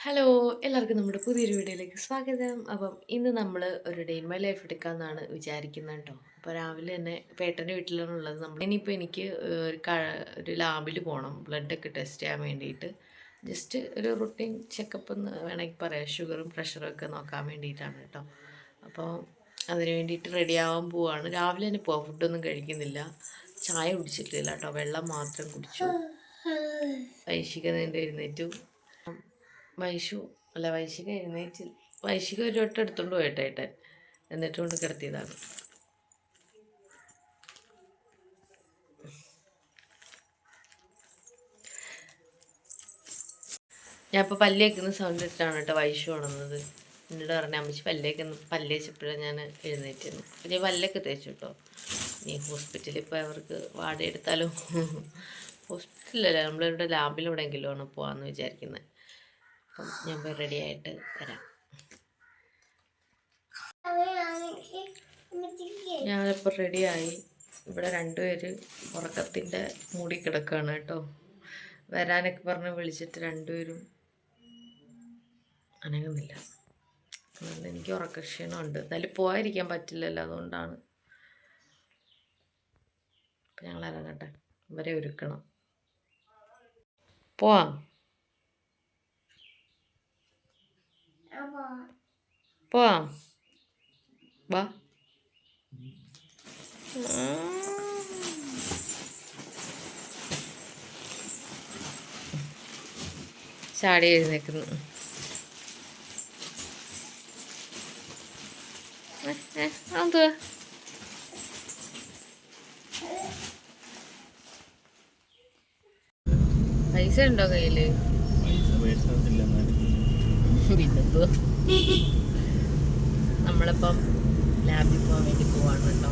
Hello! എല്ലാവർക്കും നമ്മുടെ പുതിയൊരു വീഡിയോയിലേക്ക് സ്വാഗതം. അപ്പം ഇന്ന് നമ്മൾ ഒരു ഡേ ഇൻ മൈ ലൈഫ് എടുക്കാമെന്നാണ് വിചാരിക്കുന്നത് കേട്ടോ. അപ്പോൾ രാവിലെ തന്നെ ഇപ്പം ഏട്ടൻ്റെ വീട്ടിലാണ് ഉള്ളത്. ഇനിയിപ്പോൾ എനിക്ക് ഒരു ലാബിൽ പോകണം, ബ്ലഡൊക്കെ ടെസ്റ്റ് ചെയ്യാൻ വേണ്ടിയിട്ട്. ജസ്റ്റ് ഒരു റുട്ടീൻ ചെക്കപ്പ് എന്ന് വേണമെങ്കിൽ പറയാം. ഷുഗറും പ്രഷറും ഒക്കെ നോക്കാൻ വേണ്ടിയിട്ടാണ് കേട്ടോ. അപ്പോൾ അതിന് വേണ്ടിയിട്ട് റെഡി ആവാൻ പോവാണ്. രാവിലെ തന്നെ പോവാം, ഫുഡൊന്നും കഴിക്കുന്നില്ല, ചായ കുടിച്ചിട്ടില്ല കേട്ടോ, വെള്ളം മാത്രം കുടിച്ചു. ഐശിക നീണ്ട് എഴുന്നേറ്റു. വൈശിക എഴുന്നേറ്റ് വൈശിക ഒരു വട്ടം എടുത്തോണ്ട് പോയിട്ടേട്ടൻ, എന്നിട്ട് കൊണ്ട് കിടത്തിയതാണ്. ഞാൻ ഇപ്പോൾ പല്ലേക്കുന്ന സൗണ്ട് ഇട്ടാണ് കേട്ടോ വൈശു ഉണർന്നത്. എന്നോട് പറഞ്ഞ അമ്മച്ചി പല്ലേച്ചപ്പോഴാണ് ഞാൻ എഴുന്നേറ്റിരുന്നു. പിന്നെ പല്ലൊക്കെ തേച്ചു കേട്ടോ. നീ ഹോസ്പിറ്റലിൽ ഇപ്പോൾ അവർക്ക് വാടക എടുത്താലോ? ഹോസ്പിറ്റലല്ലേ, നമ്മളിവിടെ ലാബിലെവിടെയെങ്കിലും ആണ് പോകാമെന്ന് വിചാരിക്കുന്നത്. അപ്പം ഞാൻ പോയി റെഡി ആയിട്ട് വരാം. ഞാനിപ്പോൾ റെഡിയായി. ഇവിടെ രണ്ടുപേര് ഉറക്കത്തിൻ്റെ മൂടി കിടക്കുകയാണ് കേട്ടോ. വരാനൊക്കെ പറഞ്ഞ് വിളിച്ചിട്ട് രണ്ടുപേരും അനങ്ങുന്നില്ല. അതുകൊണ്ട് എനിക്ക് ഉറക്കക്ഷീണമുണ്ട്. എന്നാലും പോകാതിരിക്കാൻ പറ്റില്ലല്ലോ, അതുകൊണ്ടാണ്. അപ്പം ഞങ്ങൾ ഇറങ്ങട്ടെ, ഇവരെ ഒരുക്കണം. പോവാം. പോവാം, വാ. ചാടി എഴുന്നേക്കുന്നു. എന്തുവാ? പൈസ ഉണ്ടോ കയ്യില്? പിന്നെന്തോ. നമ്മളിപ്പം ലാബിൽ പോകാൻ വേണ്ടി പോവാണ് കേട്ടോ.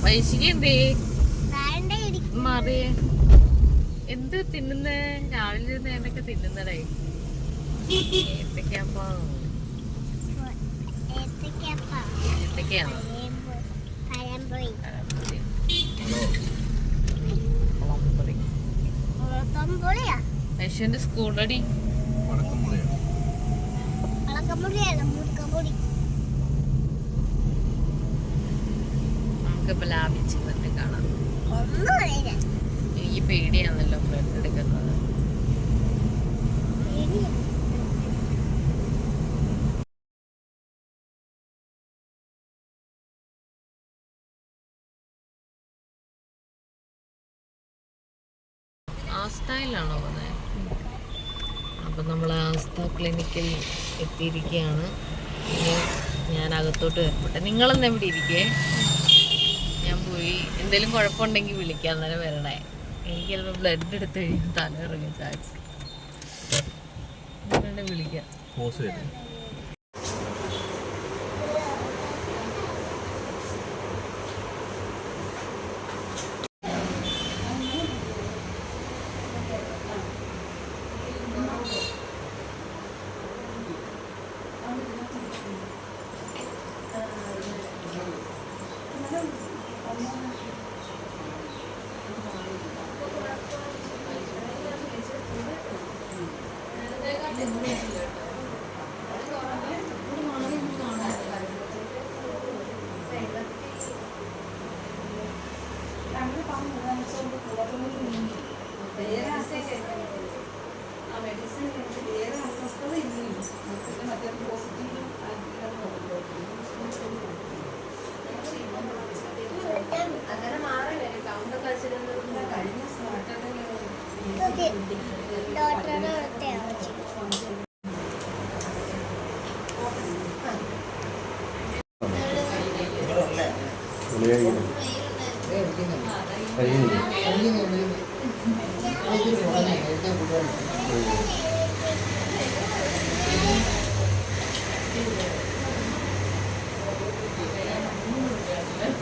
വൈശിക എന്തേ മാറിയേ? എന്ത് തിന്നുന്നേ? രാവിലെ ഇരുന്ന് എന്നൊക്കെ തിന്നുന്നടേ? ഏത്തക്കാപ്പാ? ഏത്തക്കയാണോ? യശുവിന്റെ സ്കൂളടി നമുക്കിപ്പോ ലാബിൽ ചെന്നിട്ട് കാണാം. എനിക്ക് പേടിയാണല്ലോ ബ്ലഡ് എടുക്കുന്നത്. ആസ്തയിലാണോ പോകുന്നത്? അപ്പം നമ്മൾ ആസ്ത ക്ലിനിക്കിൽ എത്തിയിരിക്കുകയാണ്. ഇനി ഞാൻ അകത്തോട്ട് കയറപ്പെട്ടെ. നിങ്ങളൊന്നും എവിടെ ഇരിക്കേ? ഞാൻ പോയി എന്തെങ്കിലും കുഴപ്പമുണ്ടെങ്കിൽ വിളിക്കാം, അന്നേരം വരണേ. എനിക്ക് ചിലപ്പോൾ ബ്ലഡ് എടുത്ത് കഴിയുമ്പോൾ തല ഇറങ്ങി ചാൻസ്. വിളിക്കാം.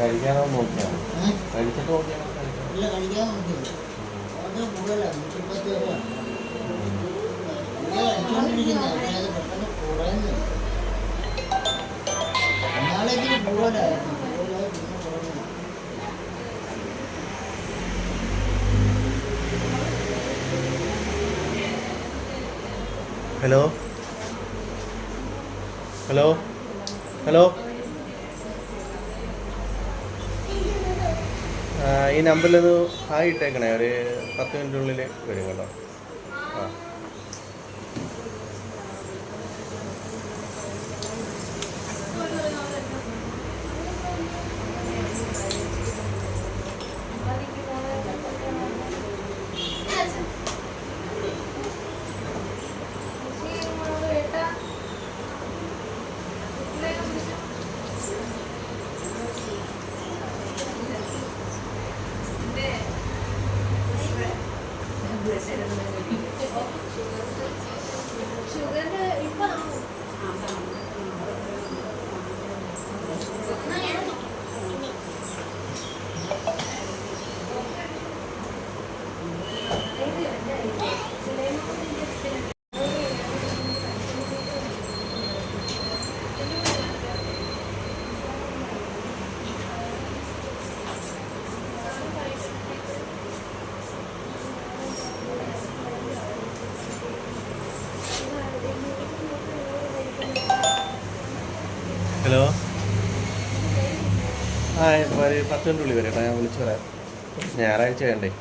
കഴിക്കാനോ നോക്കിയാണ് കഴിച്ചിട്ട് നോക്കിയാണ് ഇല്ല കഴിക്കാൻ നോക്കിയത് അത് കൂടുതലാണ് 110 രൂപ കഴിച്ചുകൊണ്ടിരിക്കുന്നത്. അത് പെട്ടെന്ന് കുറയുന്നു. നാളേക്ക് കൂടുതലായിരുന്നു. പിന്നെ കുറഞ്ഞു. ഹലോ ഹലോ ഹലോ ഈ നമ്പറിലൊന്ന് ഹായ് ഇട്ടേക്കണേ, ഒരു 10 മിനിറ്റിനുള്ളിൽ വരും കേട്ടോ. ആ ഹലോ ആ ഒരു 10 മിനിറ്റുള്ളിൽ വരും കേട്ടോ, ഞാൻ വിളിച്ചു പറയാം. ഞായറാഴ്ച വേണ്ടേ?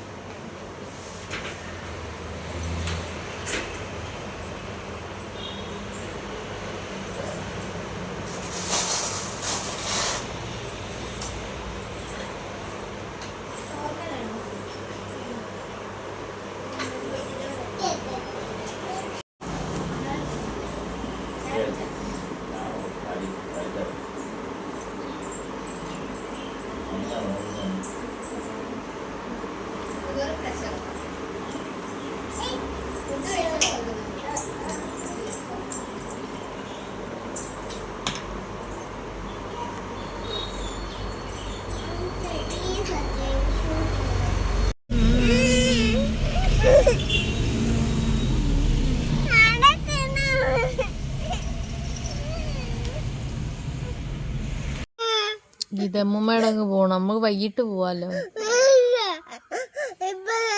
ഗീതമ്മയുടെ അങ്ങ് പോണം, നമുക്ക് വൈകിട്ട് പോവാലോ.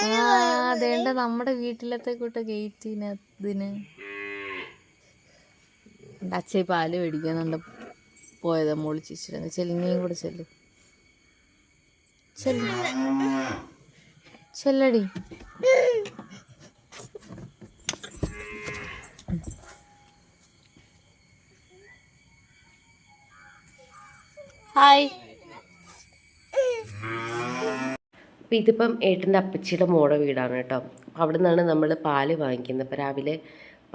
ആ അതേണ്ട നമ്മുടെ വീട്ടിലത്തെ കൂട്ട ഗേറ്റിന് അച്ഛൻ പാല് മേടിക്കുന്നുണ്ട്. പോയതാ മോളി ചേച്ചിയുടെ. ചെല്ലിനെയും കൂടെ ചെല്ലടി. ഹായ്. അപ്പം ഇതിപ്പം ഏട്ടൻ്റെ അപ്പച്ചിയുടെ മോടെ വീടാണ് കേട്ടോ. അവിടെ നിന്നാണ് നമ്മൾ പാല് വാങ്ങിക്കുന്നത്. അപ്പോൾ രാവിലെ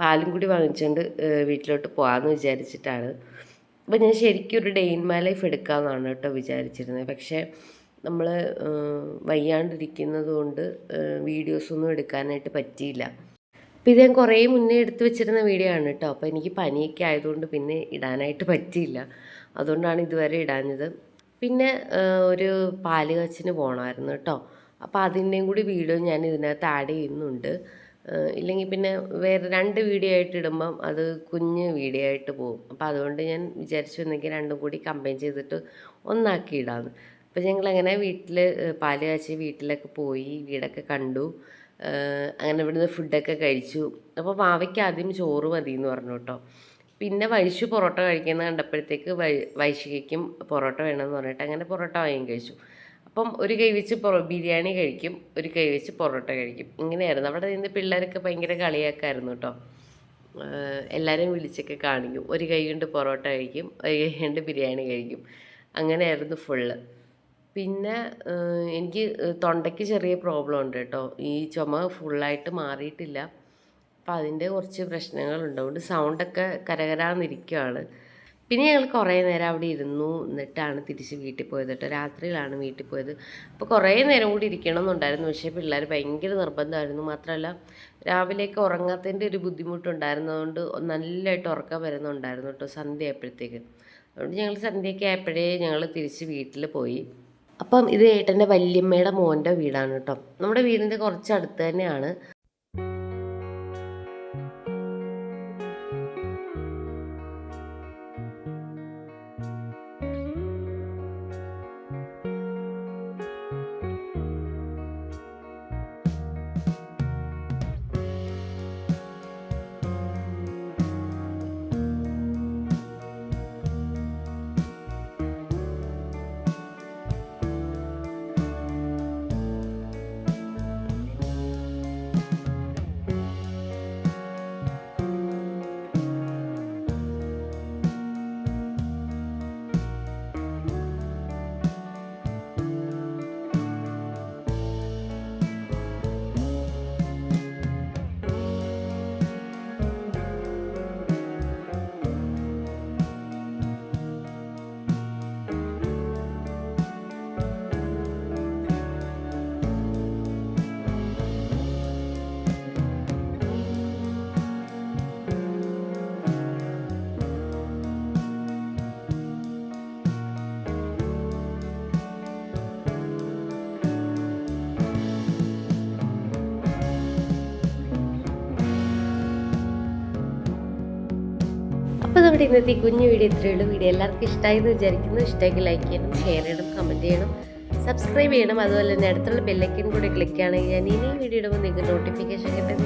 പാലും കൂടി വാങ്ങിച്ചുകൊണ്ട് വീട്ടിലോട്ട് പോകാമെന്ന് വിചാരിച്ചിട്ടാണ്. അപ്പോൾ ഞാൻ ശരിക്കും ഒരു ഡേ ഇൻ മൈ ലൈഫ് എടുക്കാമെന്നാണ് കേട്ടോ വിചാരിച്ചിരുന്നത്. പക്ഷേ നമ്മൾ വയ്യാണ്ടിരിക്കുന്നത് കൊണ്ട് വീഡിയോസൊന്നും എടുക്കാനായിട്ട് പറ്റിയില്ല. അപ്പോൾ ഇത് ഞാൻ കുറേ മുന്നേ എടുത്തു വെച്ചിരുന്ന വീഡിയോ ആണ് കേട്ടോ. അപ്പോൾ എനിക്ക് പനിയൊക്കെ ആയതുകൊണ്ട് പിന്നെ ഇടാനായിട്ട് പറ്റിയില്ല. അതുകൊണ്ടാണ് ഇതുവരെ ഇടാഞ്ഞത്. പിന്നെ ഒരു പാല് കാച്ചിന് പോകണമായിരുന്നു കേട്ടോ. അപ്പോൾ അതിൻ്റെയും കൂടി വീഡിയോ ഞാൻ ഇതിനകത്ത് ആഡ് ചെയ്യുന്നുണ്ട്. ഇല്ലെങ്കിൽ പിന്നെ വേറെ 2 വീഡിയോ ആയിട്ട് ഇടുമ്പം അത് കുഞ്ഞ് വീഡിയോ ആയിട്ട് പോകും. അപ്പോൾ അതുകൊണ്ട് ഞാൻ വിചാരിച്ചു എന്തെങ്കിലും രണ്ടും കൂടി കമ്പൈൻ ചെയ്തിട്ട് ഒന്നാക്കി ഇടാമെന്ന്. അപ്പോൾ ഞങ്ങളങ്ങനെ വീട്ടിൽ പാല് കാച്ചി വീട്ടിലൊക്കെ പോയി വീടൊക്കെ കണ്ടു. അങ്ങനെ ഇവിടുന്ന് ഫുഡൊക്കെ കഴിച്ചു. അപ്പോൾ വാവയ്ക്ക് ആദ്യം ചോറ് മതി എന്ന് പറഞ്ഞു കേട്ടോ. പിന്നെ വൈശു പൊറോട്ട കഴിക്കുന്നത് കണ്ടപ്പോഴത്തേക്ക് വൈശികയ്ക്കും പൊറോട്ട വേണമെന്ന് പറഞ്ഞിട്ട് അങ്ങനെ പൊറോട്ട വാങ്ങി കഴിച്ചു. അപ്പം ഒരു കൈ വെച്ച് ബിരിയാണി കഴിക്കും, ഒരു കൈ വെച്ച് പൊറോട്ട കഴിക്കും. ഇങ്ങനെയായിരുന്നു. അവിടെ നിന്ന് പിള്ളേരൊക്കെ ഭയങ്കര കളിയാക്കായിരുന്നു കേട്ടോ. എല്ലാവരെയും വിളിച്ചൊക്കെ കാണിക്കും. ഒരു കൈ കൊണ്ട് പൊറോട്ട കഴിക്കും, ഒരു കൈ കൊണ്ട് ബിരിയാണി കഴിക്കും. അങ്ങനെയായിരുന്നു ഫുള്ള്. പിന്നെ എനിക്ക് തൊണ്ടയ്ക്ക് ചെറിയ പ്രോബ്ലം ഉണ്ട് കേട്ടോ. ഈ ചുമ ഫുള്ളായിട്ട് മാറിയിട്ടില്ല. അപ്പം അതിൻ്റെ കുറച്ച് പ്രശ്നങ്ങളുണ്ട്. അതുകൊണ്ട് സൗണ്ടൊക്കെ കരകരാന്നിരിക്കുകയാണ്. പിന്നെ ഞങ്ങൾ കുറേ നേരം അവിടെ ഇരുന്നു. എന്നിട്ടാണ് തിരിച്ച് വീട്ടിൽ പോയത് കേട്ടോ. രാത്രിയിലാണ് വീട്ടിൽ പോയത്. അപ്പോൾ കുറേ നേരം കൂടി ഇരിക്കണം എന്നുണ്ടായിരുന്നു. പക്ഷേ പിള്ളേർ ഭയങ്കര നിർബന്ധമായിരുന്നു. മാത്രമല്ല രാവിലേക്ക് ഉറങ്ങാത്തതിൻ്റെ ഒരു ബുദ്ധിമുട്ടുണ്ടായിരുന്നതുകൊണ്ട് നല്ലതായിട്ട് ഉറക്കം വരുന്നുണ്ടായിരുന്നു കേട്ടോ സന്ധ്യ ആയപ്പോഴത്തേക്ക്. അതുകൊണ്ട് ഞങ്ങൾ സന്ധ്യയൊക്കെ ആയപ്പോഴേ ഞങ്ങൾ തിരിച്ച് വീട്ടിൽ പോയി. അപ്പം ഇത് ഏട്ടൻ്റെ വല്യമ്മയുടെ മോൻ്റെ വീടാണ് കേട്ടോ. നമ്മുടെ വീടിൻ്റെ കുറച്ച് അടുത്ത് തന്നെയാണ്. അപ്പോൾ നമ്മുടെ ഇന്നത്തെ ഈ കുഞ്ഞു വീഡിയോ ഇത്രയേ ഉള്ളൂ. വീഡിയോ എല്ലാവർക്കും ഇഷ്ടമായി എന്ന് വിചാരിക്കുന്നു. ഇഷ്ടമെങ്കിൽ ലൈക്ക് ചെയ്യണം, ഷെയർ ചെയ്യണം, കമൻറ്റ് ചെയ്യണം, സബ്സ്ക്രൈബ് ചെയ്യണം. അതുപോലെ തന്നെ അടുത്തുള്ള ബെല്ലൈക്കൻ കൂടി ക്ലിക്ക് ആണെങ്കിൽ ഞാൻ ഇനിയും വീഡിയോ ഇടുമ്പോൾ നിങ്ങൾക്ക് നോട്ടിഫിക്കേഷൻ കിട്ടും.